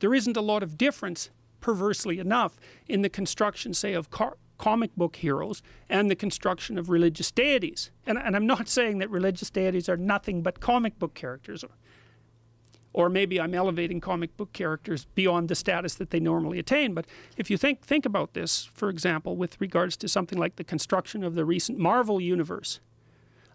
there isn't a lot of difference, perversely enough, in the construction, say, of comic book heroes and the construction of religious deities. And I'm not saying that religious deities are nothing but comic book characters, or maybe I'm elevating comic book characters beyond the status that they normally attain. But if you think about this, for example, with regards to something like the construction of the recent Marvel universe,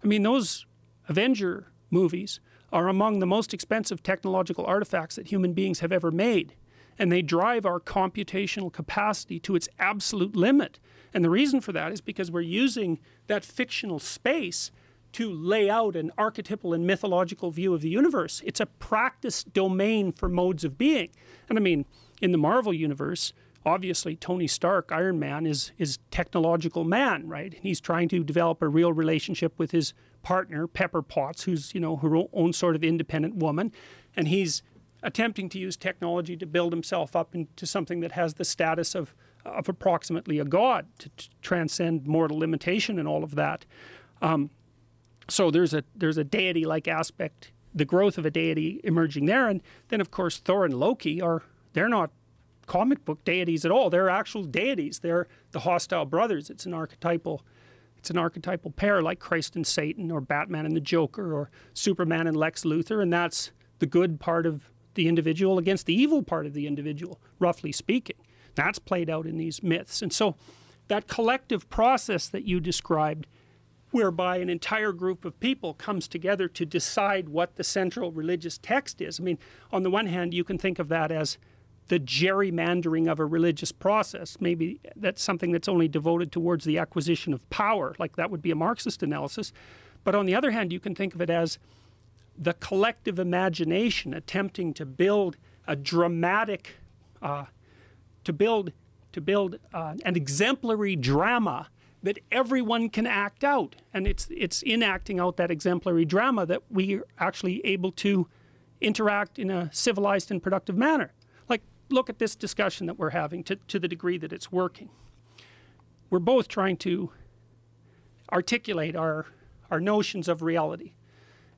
I mean, those Avenger movies are among the most expensive technological artifacts that human beings have ever made. And they drive our computational capacity to its absolute limit. And the reason for that is because we're using that fictional space to lay out an archetypal and mythological view of the universe. It's a practiced domain for modes of being. And I mean, in the Marvel universe, obviously Tony Stark, Iron Man, is technological man, right? He's trying to develop a real relationship with his partner, Pepper Potts, who's, you know, her own sort of independent woman. And he's attempting to use technology to build himself up into something that has the status of approximately a god, to transcend mortal limitation and all of that. So there's a deity-like aspect, the growth of a deity emerging there. And then, of course, Thor and Loki they're not comic book deities at all. They're actual deities. They're the hostile brothers. It's an archetypal pair, like Christ and Satan, or Batman and the Joker, or Superman and Lex Luthor. And that's the good part of the individual against the evil part of the individual, roughly speaking. That's played out in these myths. And so that collective process that you described, whereby an entire group of people comes together to decide what the central religious text is. I mean, on the one hand, you can think of that as the gerrymandering of a religious process. Maybe that's something that's only devoted towards the acquisition of power, like that would be a Marxist analysis. But on the other hand, you can think of it as the collective imagination attempting to build a dramatic, to build an exemplary drama that everyone can act out. And it's in acting out that exemplary drama that we are actually able to interact in a civilized and productive manner. Like, look at this discussion that we're having to the degree that it's working. We're both trying to articulate our notions of reality.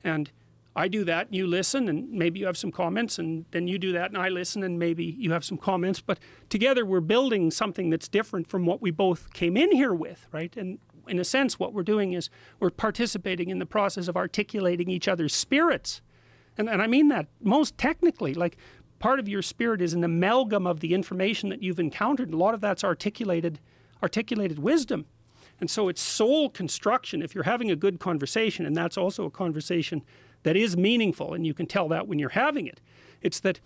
And I do that, and you listen, and maybe you have some comments, and then you do that, and I listen, and maybe you have some comments. But together we're building something that's different from what we both came in here with, right? And in a sense, what we're doing is we're participating in the process of articulating each other's spirits. And I mean that most technically. Like, part of your spirit is an amalgam of the information that you've encountered. A lot of that's articulated wisdom. And so it's soul construction. If you're having a good conversation, and that's also a conversation that is meaningful, and you can tell that when you're having it, it's that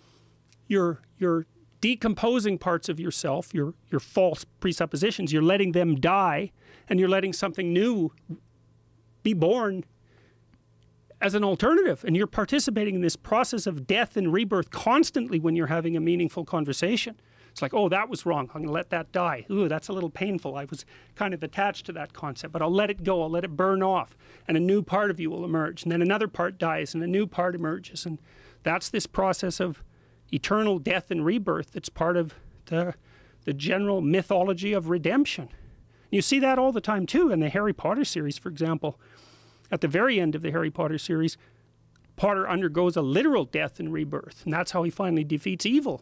you're decomposing parts of yourself, your false presuppositions, you're letting them die, and you're letting something new be born as an alternative. And you're participating in this process of death and rebirth constantly when you're having a meaningful conversation. It's like, oh, that was wrong. I'm going to let that die. Ooh, that's a little painful. I was kind of attached to that concept, but I'll let it go. I'll let it burn off. And a new part of you will emerge. And then another part dies, and a new part emerges. And that's this process of eternal death and rebirth that's part of the general mythology of redemption. You see that all the time, too, in the Harry Potter series, for example. At the very end of the Harry Potter series, Potter undergoes a literal death and rebirth. And that's how he finally defeats evil.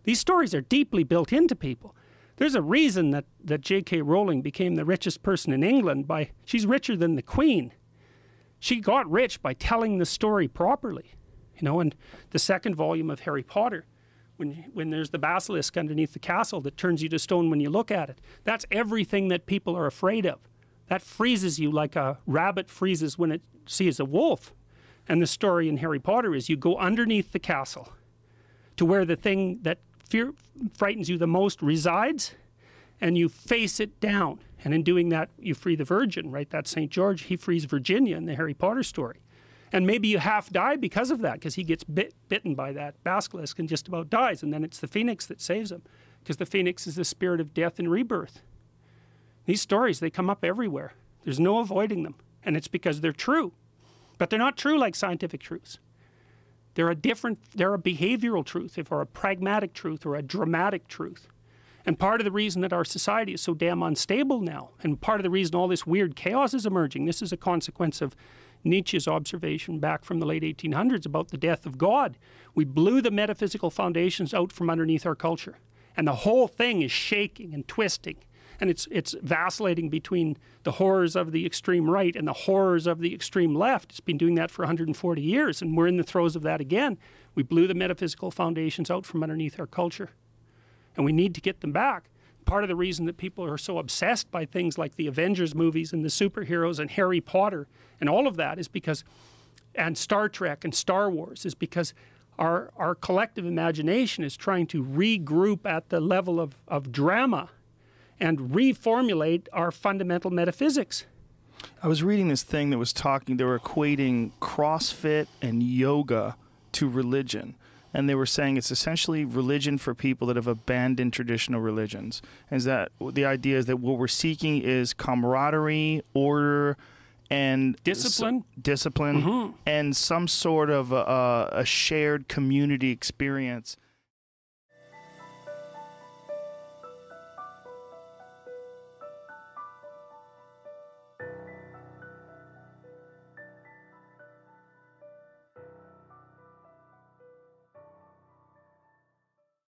These stories are deeply built into people. There's a reason that J.K. Rowling became the richest person in England she's richer than the Queen. She got rich by telling the story properly. You know, and the second volume of Harry Potter, when there's the basilisk underneath the castle that turns you to stone when you look at it, that's everything that people are afraid of. That freezes you like a rabbit freezes when it sees a wolf. And the story in Harry Potter is you go underneath the castle to where the thing that frightens you the most resides, and you face it down. And in doing that, you free the virgin, right? That's St. George. He frees Virginia in the Harry Potter story. And maybe you half die because of that, because he gets bitten by that basilisk and just about dies. And then it's the phoenix that saves him, because the phoenix is the spirit of death and rebirth. These stories, they come up everywhere. There's no avoiding them. And it's because they're true. But they're not true like scientific truths. They're a behavioral truth, or a pragmatic truth, or a dramatic truth. And part of the reason that our society is so damn unstable now, and part of the reason all this weird chaos is emerging, this is a consequence of Nietzsche's observation back from the late 1800s about the death of God. We blew the metaphysical foundations out from underneath our culture. And the whole thing is shaking and twisting. And it's vacillating between the horrors of the extreme right and the horrors of the extreme left. It's been doing that for 140 years, and we're in the throes of that again. We blew the metaphysical foundations out from underneath our culture, and we need to get them back. Part of the reason that people are so obsessed by things like the Avengers movies and the superheroes and Harry Potter and all of that is because, and Star Trek and Star Wars, is because our collective imagination is trying to regroup at the level of drama and reformulate our fundamental metaphysics. I was reading this thing that was talking, they were equating CrossFit and yoga to religion. And they were saying it's essentially religion for people that have abandoned traditional religions. And that the idea is that what we're seeking is camaraderie, order, and discipline, and some sort of a shared community experience